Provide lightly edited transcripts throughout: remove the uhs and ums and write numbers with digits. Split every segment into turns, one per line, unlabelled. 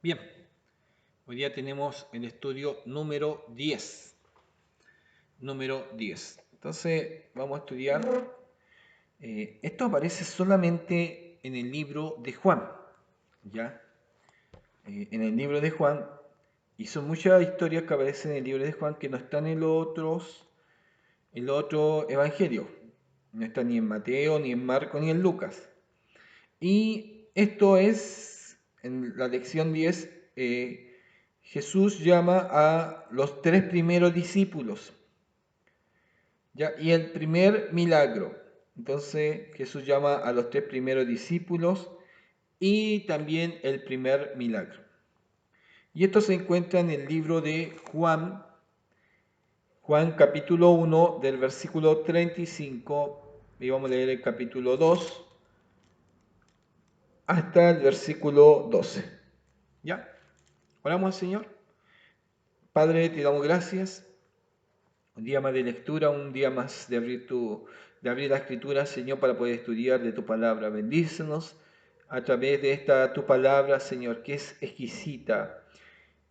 Bien, hoy día tenemos el estudio número 10. Número 10. Entonces vamos a estudiar. Esto aparece solamente en el libro de Juan. ¿Ya? En el libro de Juan. Y son muchas historias que aparecen en el libro de Juan que no están en los otro evangelio. No está ni en Mateo, ni en Marco, ni en Lucas. Y esto es, en la lección 10, Jesús llama a los 3 primeros discípulos, ¿ya? Y el primer milagro. Entonces Jesús llama a los 3 primeros discípulos y también el primer milagro. Y esto se encuentra en el libro de Juan, Juan capítulo 1 del versículo 35, y vamos a leer el capítulo 2 hasta el versículo 12. ¿Ya? Oramos al Señor. Padre, te damos gracias. Un día más de lectura, un día más de abrir la escritura, Señor, para poder estudiar de tu palabra. Bendícenos a través de esta tu palabra, Señor, que es exquisita,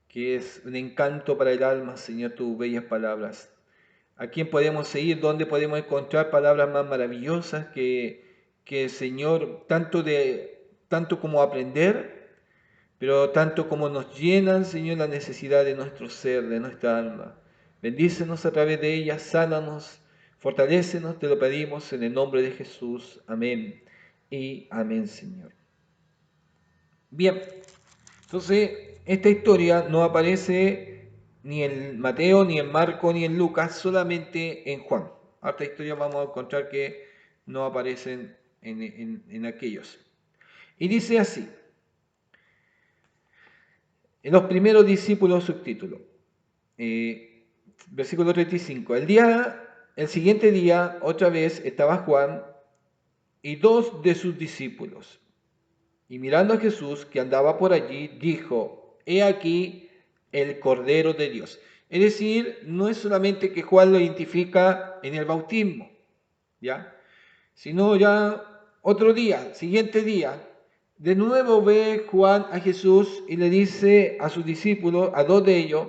que es un encanto para el alma, Señor, tus bellas palabras. ¿A quién podemos seguir? ¿Dónde podemos encontrar palabras más maravillosas que Señor, tanto como aprender, pero tanto como nos llenan, Señor, la necesidad de nuestro ser, de nuestra alma? Bendícenos a través de ellas, sánanos, fortalécenos, te lo pedimos en el nombre de Jesús. Amén y amén, Señor. Bien, entonces esta historia no aparece ni en Mateo, ni en Marco, ni en Lucas, solamente en Juan. Esta historia vamos a encontrar que no aparecen en aquellos. Y dice así: en los primeros discípulos, subtítulo, versículo 35. El siguiente día, otra vez estaba Juan y 2 de sus discípulos. Y mirando a Jesús que andaba por allí, dijo: He aquí el Cordero de Dios. Es decir, no es solamente que Juan lo identifica en el bautismo, ¿ya? Sino ya otro día, siguiente día, de nuevo ve Juan a Jesús y le dice a sus discípulos, a 2 de ellos: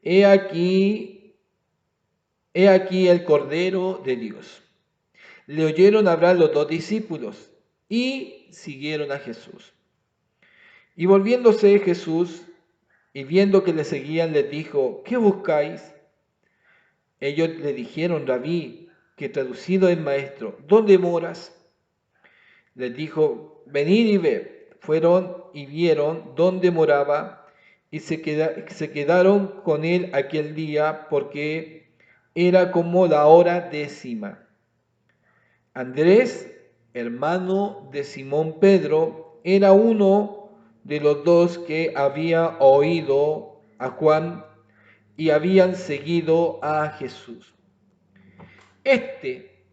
He aquí el Cordero de Dios. Le oyeron hablar los 2 discípulos y siguieron a Jesús. Y volviéndose Jesús y viendo que le seguían, les dijo: ¿Qué buscáis? Ellos le dijeron: Rabí, que traducido es maestro, ¿dónde moras? Les dijo: venid y ved. Fueron y vieron dónde moraba y se quedaron con él aquel día, porque era como la hora 10. Andrés, hermano de Simón Pedro, era uno de los 2 que había oído a Juan y habían seguido a Jesús. Este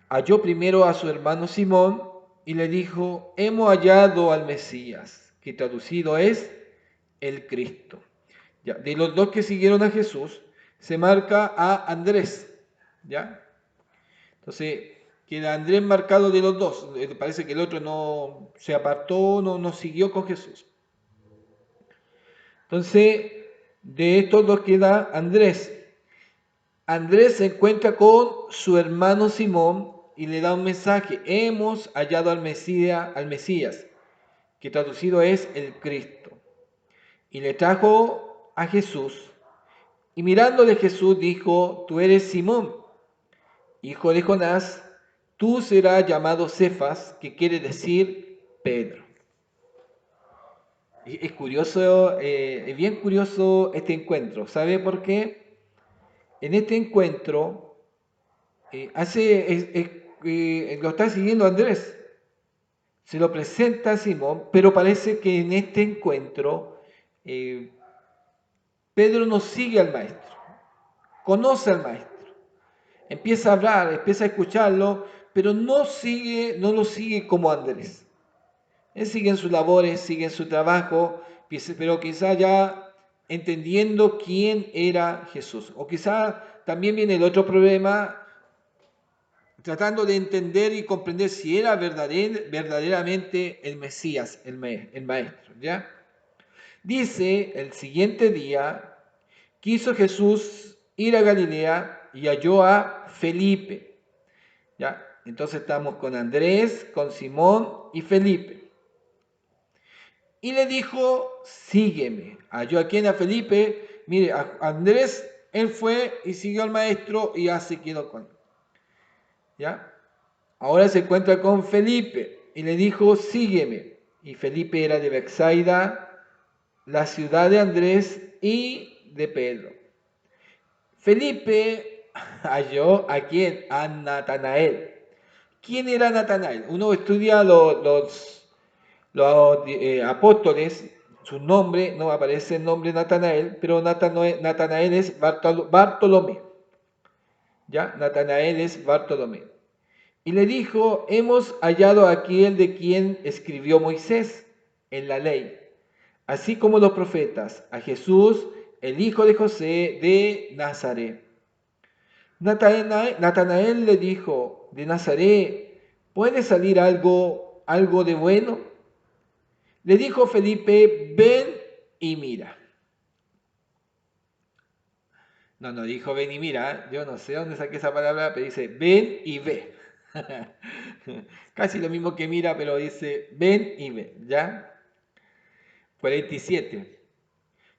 halló primero a su hermano Simón y le dijo: hemos hallado al Mesías, que traducido es el Cristo. Ya, de los 2 que siguieron a Jesús, se marca a Andrés, ¿ya? Entonces, queda Andrés marcado de los 2. Parece que el otro no se apartó, no siguió con Jesús. Entonces, de estos 2 queda Andrés. Andrés se encuentra con su hermano Simón y le da un mensaje: hemos hallado al Mesías, que traducido es el Cristo. Y le trajo a Jesús. Y mirándole Jesús dijo: tú eres Simón, hijo de Jonás, tú serás llamado Cefas, que quiere decir Pedro. Es curioso, es bien curioso este encuentro. ¿Sabe por qué? En este encuentro lo está siguiendo Andrés. Se lo presenta a Simón, pero parece que en este encuentro Pedro no sigue al maestro, conoce al maestro, empieza a hablar, empieza a escucharlo, pero no lo sigue como Andrés. Él sigue en sus labores, sigue en su trabajo, pero quizá ya entendiendo quién era Jesús. O quizá también viene el otro problema, tratando de entender y comprender si era verdaderamente el Mesías, el maestro, ¿ya? Dice, el siguiente día, quiso Jesús ir a Galilea y halló a Felipe. ¿Ya? Entonces estamos con Andrés, con Simón y Felipe. Y le dijo, sígueme. Halló a quien, a Felipe. Mire, a Andrés, él fue y siguió al maestro y ya se quedó con él. ¿Ya? Ahora se encuentra con Felipe y le dijo, sígueme. Y Felipe era de Bethsaida, la ciudad de Andrés y de Pedro. Felipe halló a quién, a Natanael. ¿Quién era Natanael? Uno estudia los apóstoles, su nombre, no aparece el nombre Natanael, pero Natanael es Bartolomé. ¿Ya? Natanael es Bartolomé. Y le dijo, hemos hallado a aquel de quien escribió Moisés en la ley, así como los profetas, a Jesús, el hijo de José de Nazaret. Natanael le dijo, de Nazaret, ¿puede salir algo de bueno? Le dijo Felipe, ven y mira. No dijo ven y mira, yo no sé dónde saqué esa palabra, pero dice ven y ve. Casi lo mismo que mira, pero dice ven y ve, ¿ya? 47.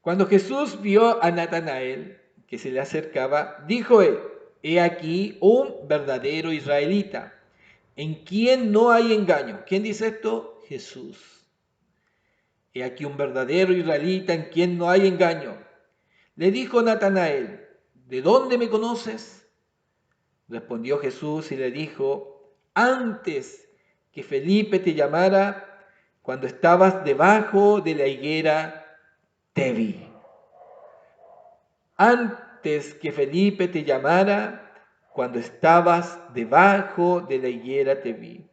Cuando Jesús vio a Natanael, que se le acercaba, dijo él, he aquí un verdadero israelita, en quien no hay engaño. ¿Quién dice esto? Jesús. He aquí un verdadero israelita en quien no hay engaño. Le dijo Natanael, ¿de dónde me conoces? Respondió Jesús y le dijo, antes que Felipe te llamara, cuando estabas debajo de la higuera, te vi. Antes que Felipe te llamara, cuando estabas debajo de la higuera, te vi.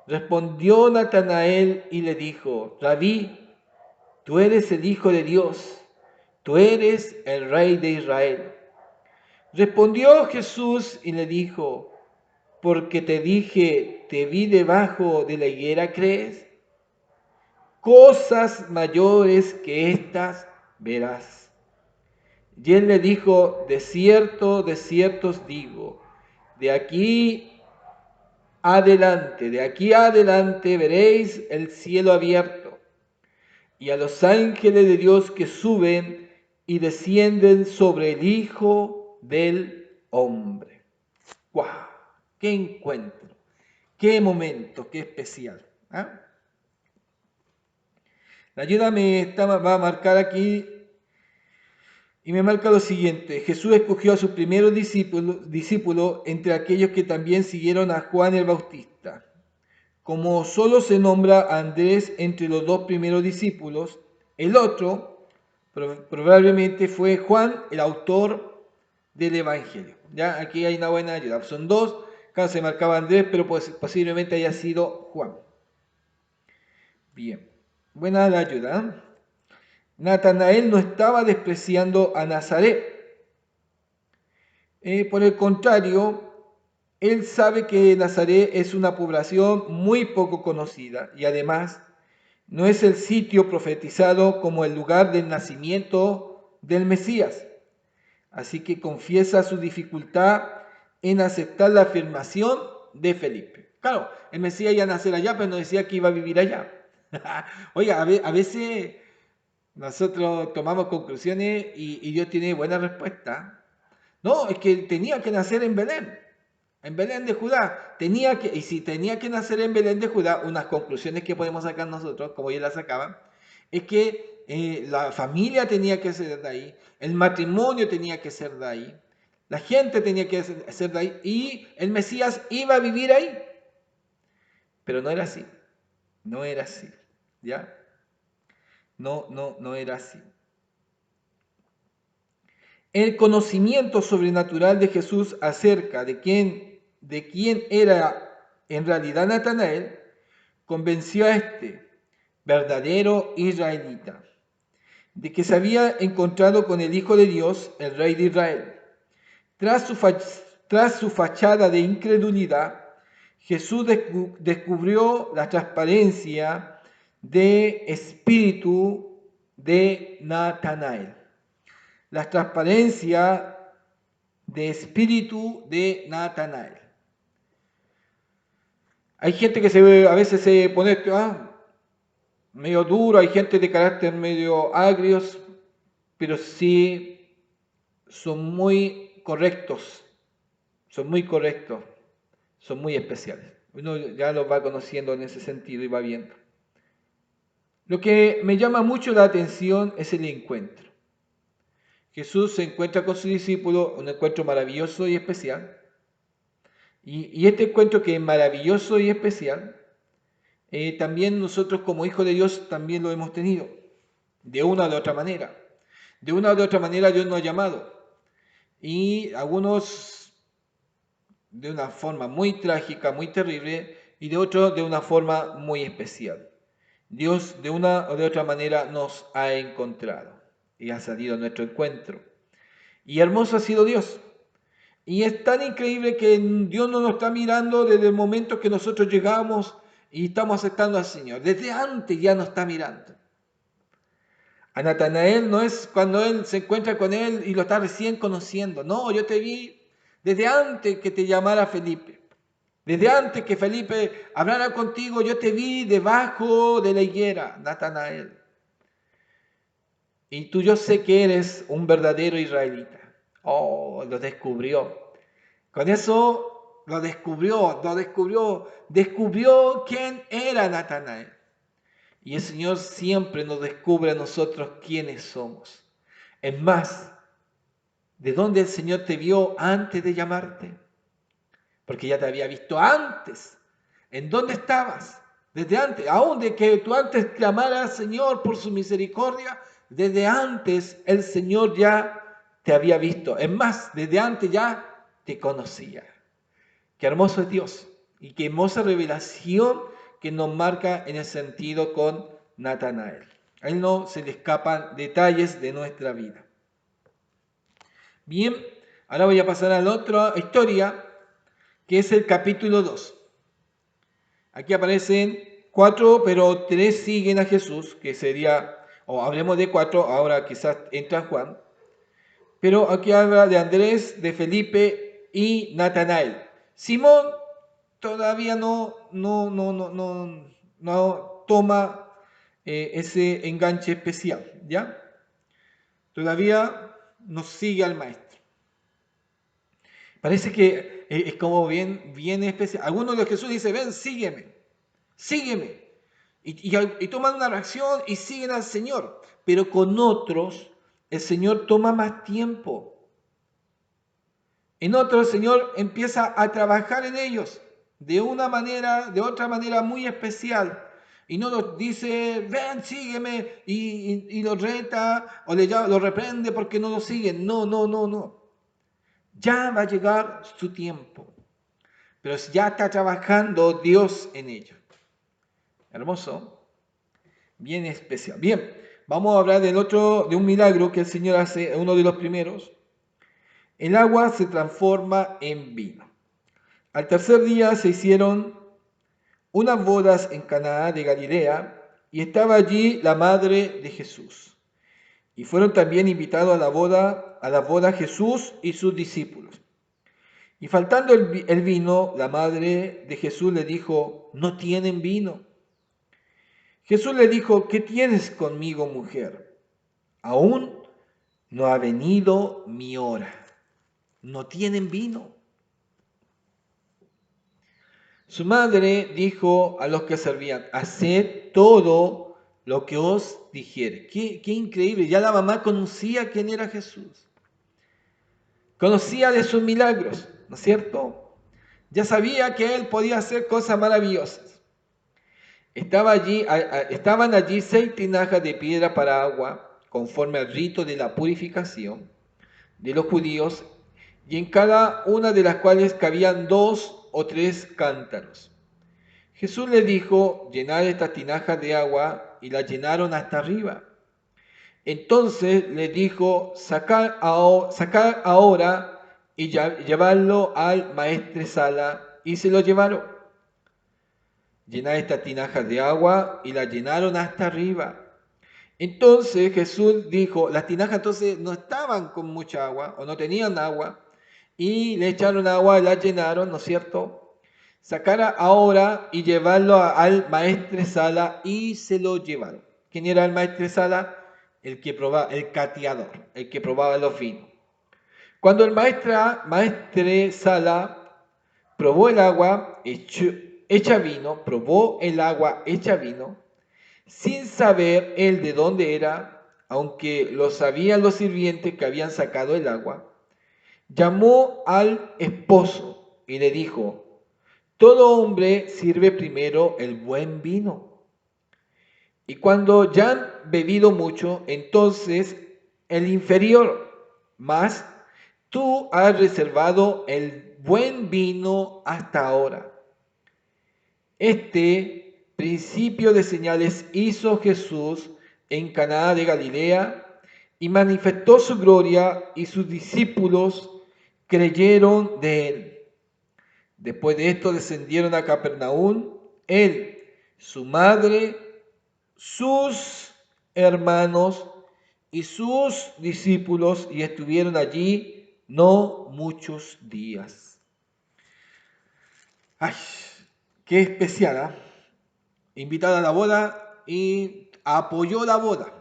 Respondió Natanael y le dijo, Rabí, tú eres el Hijo de Dios, tú eres el Rey de Israel. Respondió Jesús y le dijo, porque te dije, te vi debajo de la higuera, ¿crees? Cosas mayores que estas verás. Y él le dijo, de cierto os digo, de aquí adelante veréis el cielo abierto y a los ángeles de Dios que suben y descienden sobre el Hijo del Hombre. ¡Guau! ¡Qué encuentro! ¡Qué momento! ¡Qué especial! ¿Ah? La ayuda va a marcar aquí y me marca lo siguiente. Jesús escogió a sus primeros discípulos entre aquellos que también siguieron a Juan el Bautista. Como solo se nombra a Andrés entre los dos primeros discípulos, el otro probablemente fue Juan, el autor del Evangelio. ¿Ya? Aquí hay una buena ayuda. Son dos, acá se marcaba Andrés, pero posiblemente haya sido Juan. Bien, buena la ayuda. Natanael no estaba despreciando a Nazaret. Por el contrario, él sabe que Nazaret es una población muy poco conocida y además no es el sitio profetizado como el lugar del nacimiento del Mesías. Así que confiesa su dificultad en aceptar la afirmación de Felipe. Claro, el Mesías iba a nacer allá, pero no decía que iba a vivir allá. Oiga, a veces nosotros tomamos conclusiones y Dios tiene buena respuesta. No, es que tenía que nacer en Belén de Judá. Y si tenía que nacer en Belén de Judá, unas conclusiones que podemos sacar nosotros, como ya las sacaban, es que la familia tenía que ser de ahí, el matrimonio tenía que ser de ahí, la gente tenía que ser de ahí y el Mesías iba a vivir ahí. Pero no era así, no era así, ¿ya? No era así. El conocimiento sobrenatural de Jesús acerca de quién era en realidad Natanael convenció a este verdadero israelita de que se había encontrado con el Hijo de Dios, el Rey de Israel. Tras su fachada de incredulidad, Jesús descubrió la transparencia de espíritu de Natanael. La transparencia de espíritu de Natanael. Hay gente que a veces se pone medio duro, hay gente de carácter medio agrios, pero sí son muy correctos, son muy especiales. Uno ya los va conociendo en ese sentido y va viendo. Lo que me llama mucho la atención es el encuentro. Jesús se encuentra con su discípulo, un encuentro maravilloso y especial. Y este encuentro que es maravilloso y especial, también nosotros como hijos de Dios también lo hemos tenido, de una o de otra manera. De una o de otra manera Dios nos ha llamado. Y algunos de una forma muy trágica, muy terrible, y de otros de una forma muy especial. Dios de una o de otra manera nos ha encontrado y ha salido a nuestro encuentro. Y hermoso ha sido Dios. Y es tan increíble que Dios no nos está mirando desde el momento que nosotros llegamos y estamos aceptando al Señor. Desde antes ya nos está mirando. A Natanael no es cuando él se encuentra con él y lo está recién conociendo. No, yo te vi desde antes que te llamara Felipe. Desde antes que Felipe hablara contigo, yo te vi debajo de la higuera, Natanael. Y tú yo sé que eres un verdadero israelita. Oh, lo descubrió. Con eso descubrió quién era Natanael. Y el Señor siempre nos descubre a nosotros quiénes somos. Es más, ¿de dónde el Señor te vio antes de llamarte? Porque ya te había visto antes. ¿En dónde estabas? Desde antes, aún de que tú antes clamaras, Señor, por su misericordia, desde antes el Señor ya te había visto. Es más, desde antes ya te conocía. Qué hermoso es Dios y qué hermosa revelación que nos marca en el sentido con Natanael. A él no se le escapan detalles de nuestra vida. Bien, ahora voy a pasar a la otra historia, que es el capítulo 2. Aquí aparecen 4, pero 3 siguen a Jesús, que sería, o hablemos de 4, ahora quizás entra Juan. Pero aquí habla de Andrés, de Felipe y Natanael. Simón todavía no toma ese enganche especial, ¿ya? Todavía no sigue al maestro. Parece que es como bien especial. Algunos de Jesús dice, ven, sígueme. Y toman una reacción y siguen al Señor. Pero con otros, el Señor toma más tiempo. En otros, el Señor empieza a trabajar en ellos de otra manera muy especial. Y no los dice, ven, sígueme, y los reta o lo reprende porque no lo siguen. No. Ya va a llegar su tiempo. Pero ya está trabajando Dios en ellos. Hermoso. Bien especial. Bien, vamos a hablar de un milagro que el Señor hace, uno de los primeros. El agua se transforma en vino. Al tercer día se hicieron unas bodas en Caná de Galilea y estaba allí la madre de Jesús. Y fueron también invitados a la boda Jesús y sus discípulos. Y faltando el vino, la madre de Jesús le dijo, no tienen vino. Jesús le dijo, ¿qué tienes conmigo, mujer? Aún no ha venido mi hora. No tienen vino. Su madre dijo a los que servían, haced todo lo que os dijere. Qué increíble, ya la mamá conocía quién era Jesús. Conocía de sus milagros, ¿no es cierto? Ya sabía que él podía hacer cosas maravillosas. Estaban allí 6 tinajas de piedra para agua, conforme al rito de la purificación de los judíos, y en cada una de las cuales cabían 2 o 3 cántaros. Jesús les dijo, llenad estas tinajas de agua, y las llenaron hasta arriba. Entonces les dijo, sacar ahora y llevarlo al maestresala, y se lo llevaron. Llenad estas tinajas de agua, y las llenaron hasta arriba. Entonces Jesús dijo, las tinajas entonces no estaban con mucha agua o no tenían agua y le echaron agua, la llenaron, ¿no es cierto? Sacara ahora y llevarlo al maestresala y se lo llevaron. ¿Quién era el maestresala? El que probaba, el cateador, el que probaba los vinos. Cuando el maestresala probó el agua hecha vino, probó el agua hecha vino, sin saber él de dónde era, aunque lo sabían los sirvientes que habían sacado el agua, llamó al esposo y le dijo, todo hombre sirve primero el buen vino, y cuando ya han bebido mucho, entonces el inferior, mas tú has reservado el buen vino hasta ahora. Este principio de señales hizo Jesús en Caná de Galilea y manifestó su gloria y sus discípulos creyeron de él. Después de esto descendieron a Capernaum, él, su madre, sus hermanos y sus discípulos y estuvieron allí no muchos días. ¡Ay! ¡Qué especial! ¿Eh? Invitada a la boda y apoyó la boda.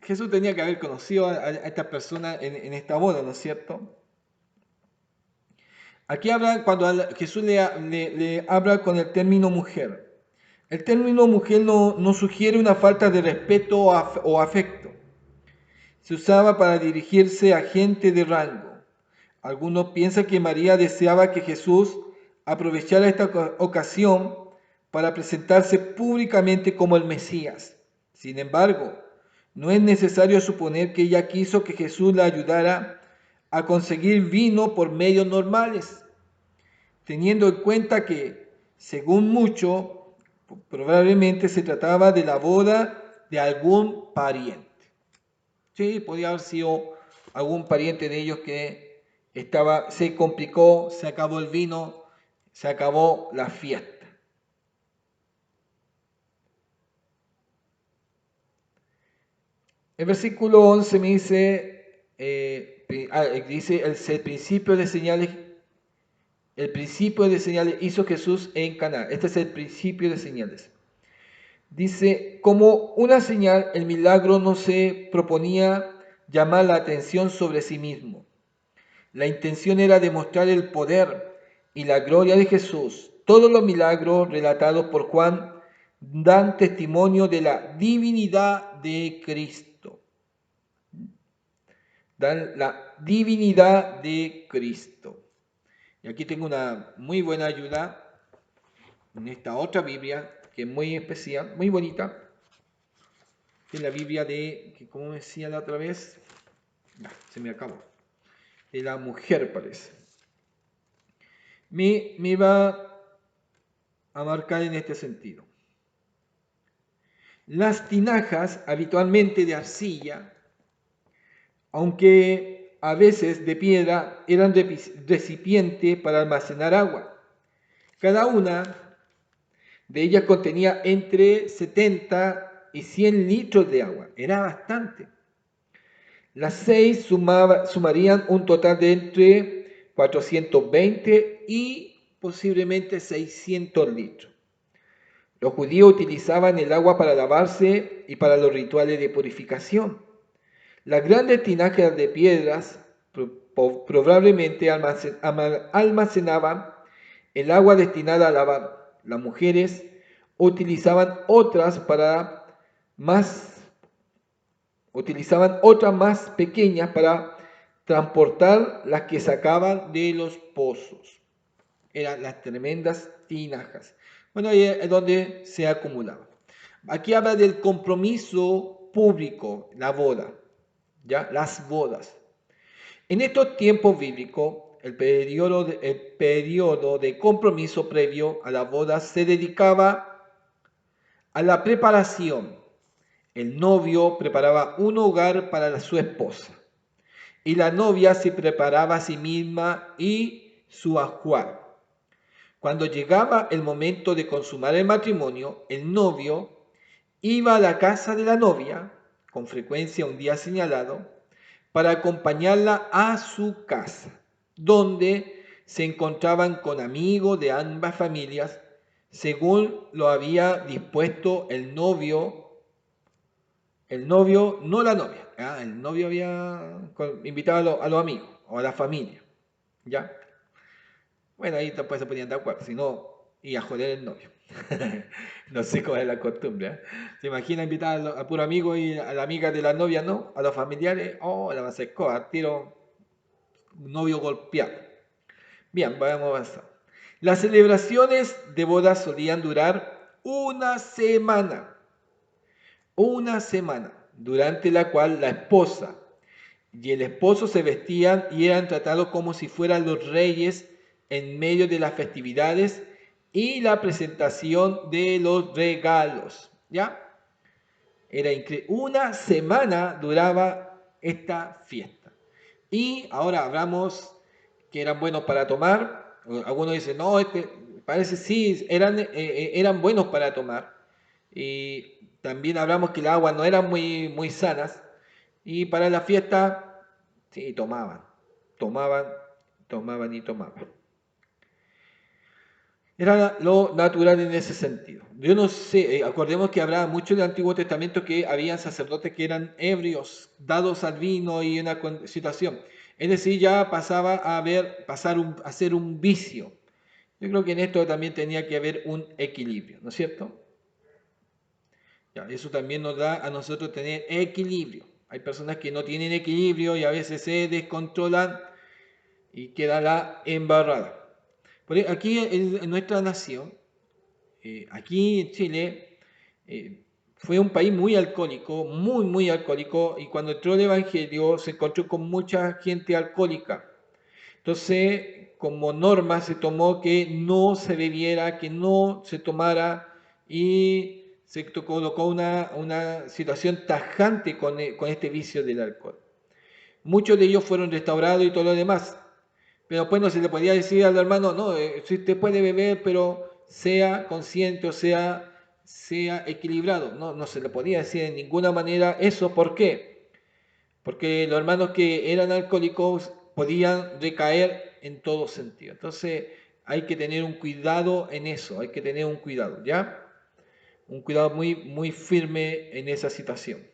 Jesús tenía que haber conocido a esta persona en esta boda, ¿no es cierto? Aquí habla, cuando Jesús le habla con el término mujer. El término mujer no sugiere una falta de respeto o afecto. Se usaba para dirigirse a gente de rango. Algunos piensan que María deseaba que Jesús aprovechara esta ocasión para presentarse públicamente como el Mesías. Sin embargo, no es necesario suponer que ella quiso que Jesús la ayudara a conseguir vino por medios normales, teniendo en cuenta que, según mucho, probablemente se trataba de la boda de algún pariente. Sí, podía haber sido algún pariente de ellos que se complicó, se acabó el vino, se acabó la fiesta. El versículo 11 me dice, dice el principio de señales. El principio de señales hizo Jesús en Caná. Este es el principio de señales. Dice, como una señal, el milagro no se proponía llamar la atención sobre sí mismo. La intención era demostrar el poder y la gloria de Jesús. Todos los milagros relatados por Juan dan testimonio de la divinidad de Cristo. Dan la divinidad de Cristo. Y aquí tengo una muy buena ayuda en esta otra Biblia, que es muy especial, muy bonita. Que es la Biblia que como decía la otra vez, se me acabó. De la mujer parece. Me va a marcar en este sentido. Las tinajas, habitualmente de arcilla, aunque a veces de piedra, eran recipiente para almacenar agua. Cada una de ellas contenía entre 70 y 100 litros de agua. Era bastante. Las 6 sumarían un total de entre 420 y posiblemente 600 litros. Los judíos utilizaban el agua para lavarse y para los rituales de purificación. Las grandes tinajas de piedras probablemente almacenaban el agua destinada a lavar. Las mujeres utilizaban otras más pequeñas para transportar las que sacaban de los pozos. Eran las tremendas tinajas. Bueno, ahí es donde se acumulaba. Aquí habla del compromiso público, la boda, ¿ya? Las bodas. En estos tiempos bíblicos, el periodo de compromiso previo a la boda se dedicaba a la preparación. El novio preparaba un hogar para su esposa y la novia se preparaba a sí misma y su ajuar. Cuando llegaba el momento de consumar el matrimonio, el novio iba a la casa de la novia, con frecuencia un día señalado, para acompañarla a su casa, donde se encontraban con amigos de ambas familias, según lo había dispuesto el novio, no la novia, ¿ya? El novio había invitado a los amigos o a la familia, ¿ya? Bueno, ahí después se ponían de acuerdo, si no, iba a joder el novio. No sé cuál es la costumbre, ¿eh? ¿Se imagina invitar a puro amigo y a la amiga de la novia, no? A los familiares, oh, la va a hacer coa, tiro un novio golpeado. Bien, vamos avanzando. Las celebraciones de bodas solían durar una semana, durante la cual la esposa y el esposo se vestían y eran tratados como si fueran los reyes en medio de las festividades y la presentación de los regalos. ¿Ya? Era increíble. Una semana duraba esta fiesta. Y ahora hablamos que eran buenos para tomar. Algunos dicen, no, parece sí, eran buenos para tomar. Y también hablamos que el agua no eran muy sanas. Y para la fiesta, sí, tomaban, tomaban y tomaban. Era lo natural en ese sentido. Yo no sé, acordemos que habrá mucho en el Antiguo Testamento que habían sacerdotes que eran ebrios, dados al vino y una situación. Es decir, ya pasaba a ser un vicio. Yo creo que en esto también tenía que haber un equilibrio, ¿no es cierto? Ya, eso también nos da a nosotros tener equilibrio. Hay personas que no tienen equilibrio y a veces se descontrolan y queda la embarrada. Aquí en nuestra nación, aquí en Chile, fue un país muy alcohólico, muy alcohólico, y cuando entró el Evangelio se encontró con mucha gente alcohólica. Entonces, como norma se tomó que no se bebiera, que no se tomara, y se colocó una situación tajante con este vicio del alcohol. Muchos de ellos fueron restaurados y todo lo demás, pero después no se le podía decir al hermano, no, si usted puede beber, pero sea consciente o sea equilibrado. No, no se le podía decir de ninguna manera eso. ¿Por qué? Porque los hermanos que eran alcohólicos podían recaer en todo sentido. Entonces hay que tener un cuidado en eso, hay que tener un cuidado, ¿ya? Un cuidado muy firme en esa situación.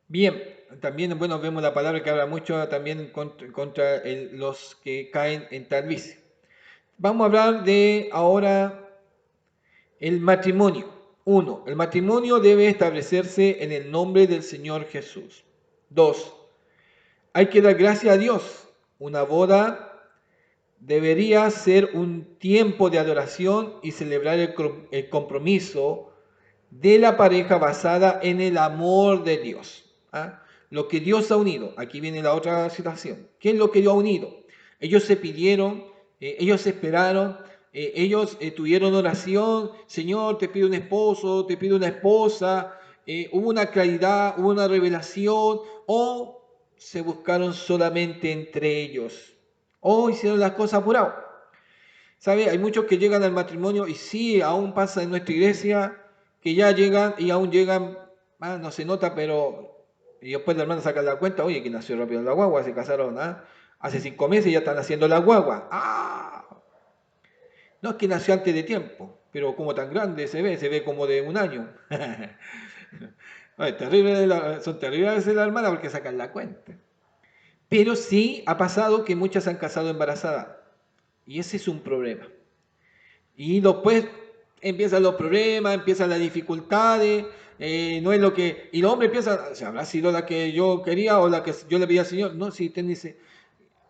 Bien, también, bueno, vemos la palabra que habla mucho también contra los que caen en tal vicio. Vamos a hablar de ahora el matrimonio. Uno, el matrimonio debe establecerse en el nombre del Señor Jesús. Dos, hay que dar gracias a Dios. Una boda debería ser un tiempo de adoración y celebrar el compromiso de la pareja basada en el amor de Dios. ¿Ah? Lo que Dios ha unido. Aquí viene la otra situación. ¿Qué es lo que Dios ha unido? Ellos se pidieron, ellos esperaron, ellos tuvieron oración. Señor, te pido un esposo, te pido una esposa. Hubo una claridad, hubo una revelación, o se buscaron solamente entre ellos, o hicieron las cosas apuradas. ¿Sabe? Hay muchos que llegan al matrimonio y sí, aún pasa en nuestra iglesia que ya llegan y aún llegan, no se nota, pero y después la hermana saca la cuenta, oye, que nació rápido la guagua, se casaron hace 5 meses y ya están haciendo la guagua. No es que nació antes de tiempo, pero como tan grande se ve como de un año. Son terribles a veces las hermanas porque sacan la cuenta. Pero sí ha pasado que muchas se han casado embarazadas y ese es un problema. Y después empiezan los problemas, empiezan las dificultades, no es lo que... Y el hombre piensa, ¿se habrá sido la que yo quería o la que yo le pedí al Señor? No, si usted dice,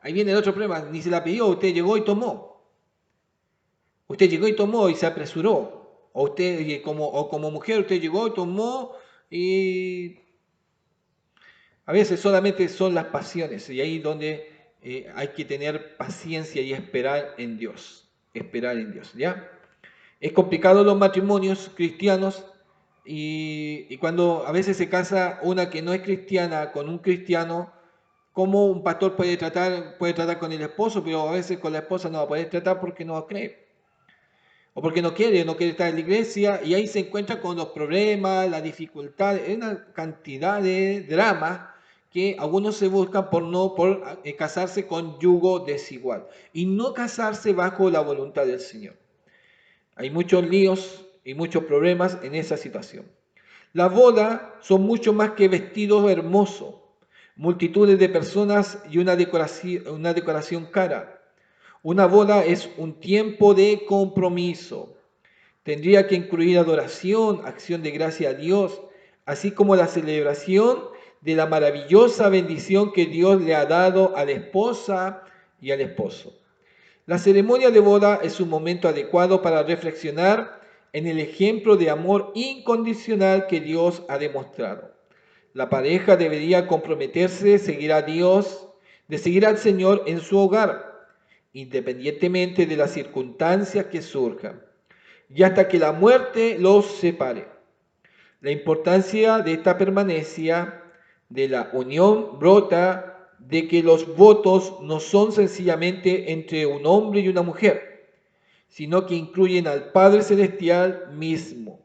ahí viene el otro problema, ni se la pidió, usted llegó y tomó. Usted llegó y tomó y se apresuró. O usted, como mujer, usted llegó y tomó y... A veces solamente son las pasiones y ahí donde hay que tener paciencia y esperar en Dios. Esperar en Dios, ¿ya? Es complicado los matrimonios cristianos y cuando a veces se casa una que no es cristiana con un cristiano, ¿cómo un pastor puede tratar con el esposo, pero a veces con la esposa no va a poder tratar porque no cree? o porque no quiere estar en la iglesia, y ahí se encuentra con los problemas, las dificultades, una cantidad de dramas que algunos se buscan por casarse con yugo desigual y no casarse bajo la voluntad del Señor. Hay muchos líos y muchos problemas en esa situación. Las bodas son mucho más que vestidos hermosos, multitudes de personas y una decoración cara. Una boda es un tiempo de compromiso. Tendría que incluir adoración, acción de gracia a Dios, así como la celebración de la maravillosa bendición que Dios le ha dado a la esposa y al esposo. La ceremonia de boda es un momento adecuado para reflexionar en el ejemplo de amor incondicional que Dios ha demostrado. La pareja debería comprometerse de seguir a Dios, de seguir al Señor en su hogar, independientemente de las circunstancias que surjan, y hasta que la muerte los separe. La importancia de esta permanencia de la unión brota de que los votos no son sencillamente entre un hombre y una mujer, sino que incluyen al Padre Celestial mismo.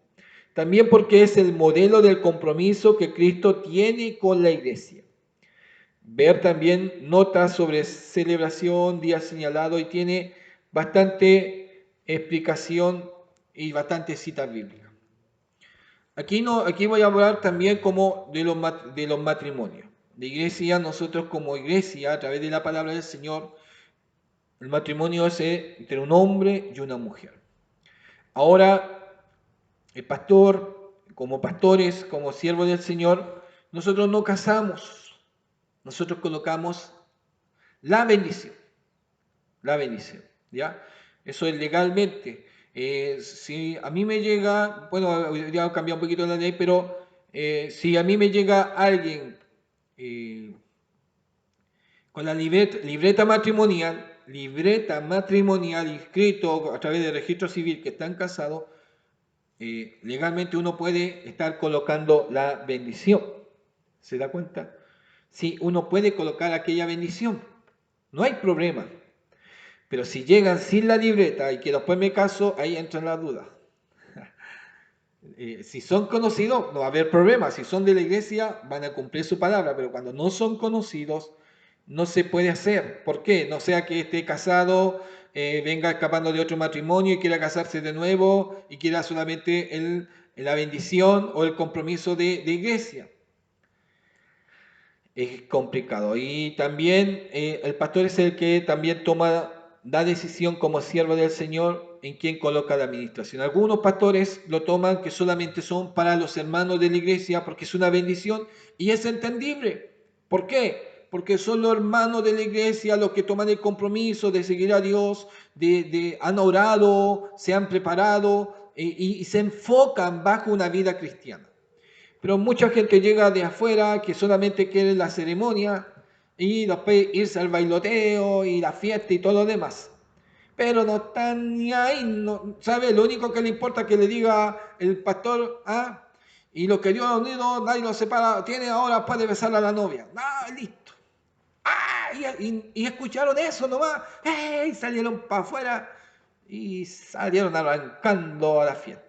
También porque es el modelo del compromiso que Cristo tiene con la iglesia. Ver también notas sobre celebración, día señalado, y tiene bastante explicación y bastante citas bíblicas. Aquí voy a hablar también como de los matrimonios. De iglesia, nosotros como iglesia, a través de la palabra del Señor, el matrimonio es entre un hombre y una mujer. Ahora, el pastor, como pastores, como siervos del Señor, nosotros no casamos, nosotros colocamos la bendición, ¿ya? Eso es legalmente. Si a mí me llega, bueno, ya ha cambiado un poquito la ley, pero si a mí me llega alguien con la libreta matrimonial inscrito a través del registro civil que están casados, legalmente uno puede estar colocando la bendición. ¿Se da cuenta? Sí, uno puede colocar aquella bendición. No hay problema. Pero si llegan sin la libreta y que después me caso, ahí entran las dudas. Si son conocidos, no va a haber problema. Si son de la iglesia, van a cumplir su palabra. Pero cuando no son conocidos, no se puede hacer. ¿Por qué? No sea que esté casado, venga escapando de otro matrimonio y quiera casarse de nuevo y quiera solamente la bendición o el compromiso de iglesia. Es complicado. Y también el pastor es el que también da decisión como siervo del Señor en quien coloca la administración. Algunos pastores lo toman que solamente son para los hermanos de la iglesia porque es una bendición y es entendible. ¿Por qué? Porque son los hermanos de la iglesia los que toman el compromiso de seguir a Dios, han orado, se han preparado y se enfocan bajo una vida cristiana. Pero mucha gente llega de afuera que solamente quiere la ceremonia y después irse al bailoteo y la fiesta y todo lo demás. Pero no están ni ahí, no, ¿sabe? Lo único que le importa es que le diga el pastor, y lo que Dios ha unido, nadie lo separa, tiene ahora, puede besar a la novia. Listo. Y escucharon eso nomás, y salieron para afuera y salieron arrancando a la fiesta.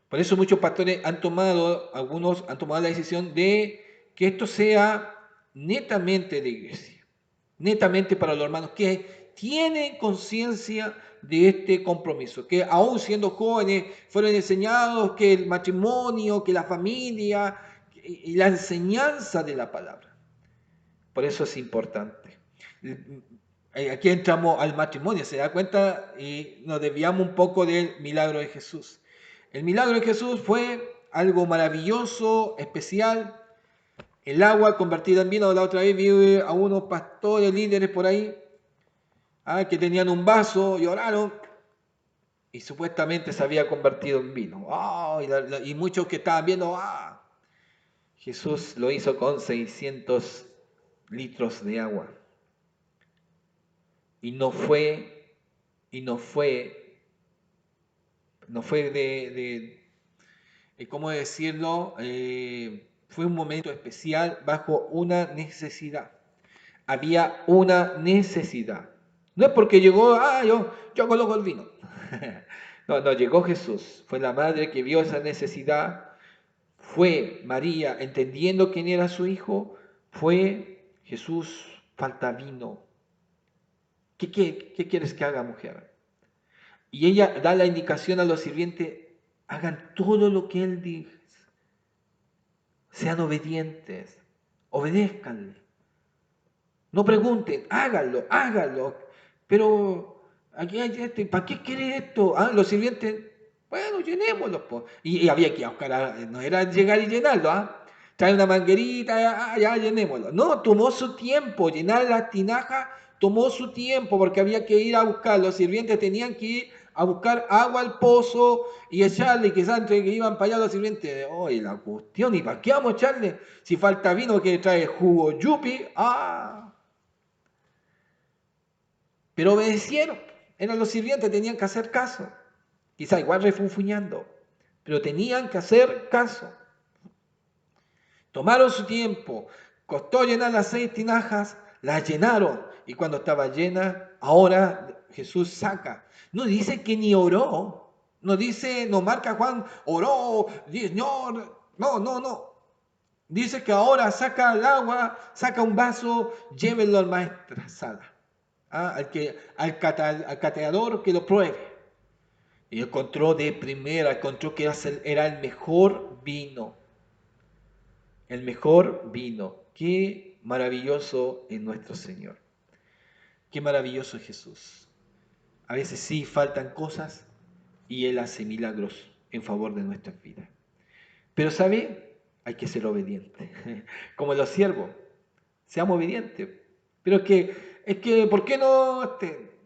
Por eso muchos pastores algunos han tomado la decisión de que esto sea netamente de iglesia, netamente para los hermanos que tienen conciencia de este compromiso, que aún siendo jóvenes fueron enseñados que el matrimonio, que la familia y la enseñanza de la palabra. Por eso es importante. Aquí entramos al matrimonio, se da cuenta y nos desviamos un poco del milagro de Jesús. El milagro de Jesús fue algo maravilloso, especial. El agua convertida en vino. La otra vez vi a unos pastores, líderes por ahí, que tenían un vaso y oraron y supuestamente se había convertido en vino. Y muchos que estaban viendo, Jesús lo hizo con 600 litros de agua. Y no fue ¿cómo decirlo? Fue un momento especial bajo una necesidad. Había una necesidad. No es porque llegó, yo coloco el vino. No, no, llegó Jesús. Fue la madre que vio esa necesidad. Fue María, entendiendo quién era su hijo. Fue Jesús, falta vino. ¿Qué quieres que haga, mujer? Y ella da la indicación a los sirvientes, hagan todo lo que él dice. Sean obedientes, obedézcanle. No pregunten, háganlo, háganlo. Pero aquí hay esto, ¿para qué quiere esto? Ah, los sirvientes, bueno, llenémoslo. Po. Y había que buscar, no era llegar y llenarlo, ¿ah? Trae una manguerita, ya llenémoslo. No, tomó su tiempo, llenar la tinaja tomó su tiempo porque había que ir a buscar. Los sirvientes tenían que ir a buscar agua al pozo y echarle, y quizás entre que iban para allá los sirvientes, oye, la cuestión, ¿y para qué vamos a echarle? Si falta vino que trae jugo yupi, pero obedecieron. Eran los sirvientes, tenían que hacer caso. Quizá igual refunfuñando, pero tenían que hacer caso. Tomaron su tiempo, costó llenar las 6 tinajas, las llenaron. Y cuando estaba llena, ahora Jesús saca. No dice que ni oró. No dice, no marca Juan, oró, Señor. No, no, no. Dice que ahora saca el agua, saca un vaso, llévenlo al maestresala. Al cateador que lo pruebe. Y encontró de primera, encontró que era el mejor vino. El mejor vino. Qué maravilloso es nuestro Señor. Qué maravilloso es Jesús. A veces sí faltan cosas y Él hace milagros en favor de nuestras vidas. Pero ¿sabe? Hay que ser obediente. Como los siervos. Seamos obedientes. Pero es que, ¿por qué no?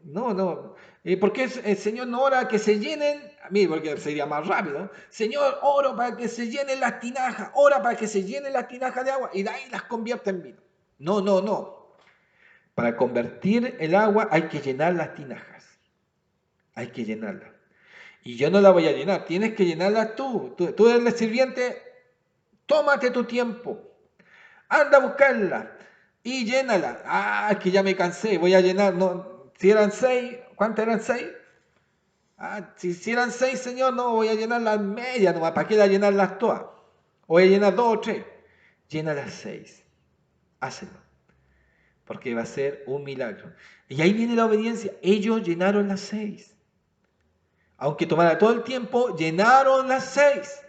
No. ¿Por qué el Señor no ora que se llenen? A mí, porque sería más rápido. Señor, oro para que se llenen las tinajas. Ora para que se llenen las tinajas de agua y de ahí las convierta en vino. No. Para convertir el agua hay que llenar las tinajas. Hay que llenarlas. Y yo no la voy a llenar. Tienes que llenarlas tú. Tú eres el sirviente. Tómate tu tiempo. Anda a buscarla y llénala. Es que ya me cansé, voy a llenar. No, si eran 6, ¿cuántas eran 6? Si eran 6, Señor, no, voy a llenar las medias nomás. ¿Para qué la llenarlas todas? Voy a llenar 2 o 3. Llena las 6. Hácelo. Porque va a ser un milagro. Y ahí viene la obediencia. Ellos llenaron las 6. Aunque tomara todo el tiempo, llenaron las 6.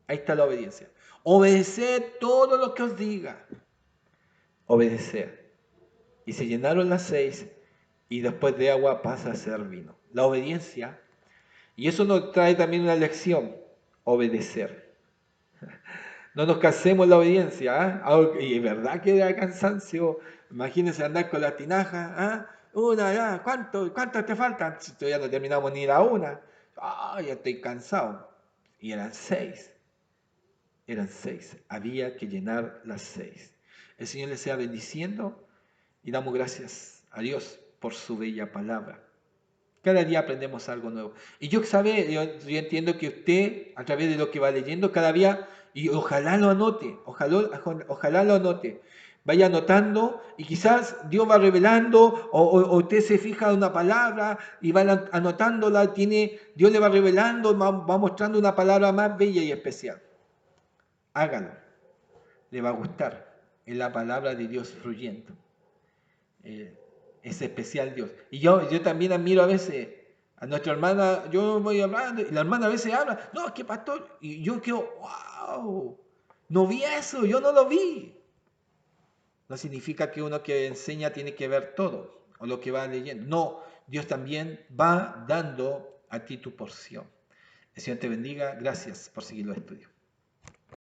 Ahí está la obediencia. Obedecer todo lo que os diga. Obedecer. Y se llenaron las 6 y después de agua pasa a ser vino. La obediencia. Y eso nos trae también una lección. Obedecer. No nos cansemos en la obediencia. Y es verdad que da cansancio. Imagínense andar con la tinaja. Una, ya, ¿cuántas te faltan? Todavía no terminamos ni la una. Ya estoy cansado. Y eran 6. Eran 6. Había que llenar las 6. El Señor les sea bendiciendo y damos gracias a Dios por su bella palabra. Cada día aprendemos algo nuevo. Y yo entiendo que usted, a través de lo que va leyendo, cada día, y ojalá lo anote, ojalá lo anote. Vaya anotando y quizás Dios va revelando o usted se fija en una palabra y va anotándola, Dios le va revelando, va mostrando una palabra más bella y especial. Hágalo, le va a gustar. Es la palabra de Dios fluyendo. Es especial Dios. Y yo también admiro a veces a nuestra hermana, yo voy hablando, y la hermana a veces habla, no, es que pastor, y yo quedo, wow, no vi eso, yo no lo vi. No significa que uno que enseña tiene que ver todo, o lo que va leyendo. No, Dios también va dando a ti tu porción. El Señor te bendiga, gracias por seguir los estudios.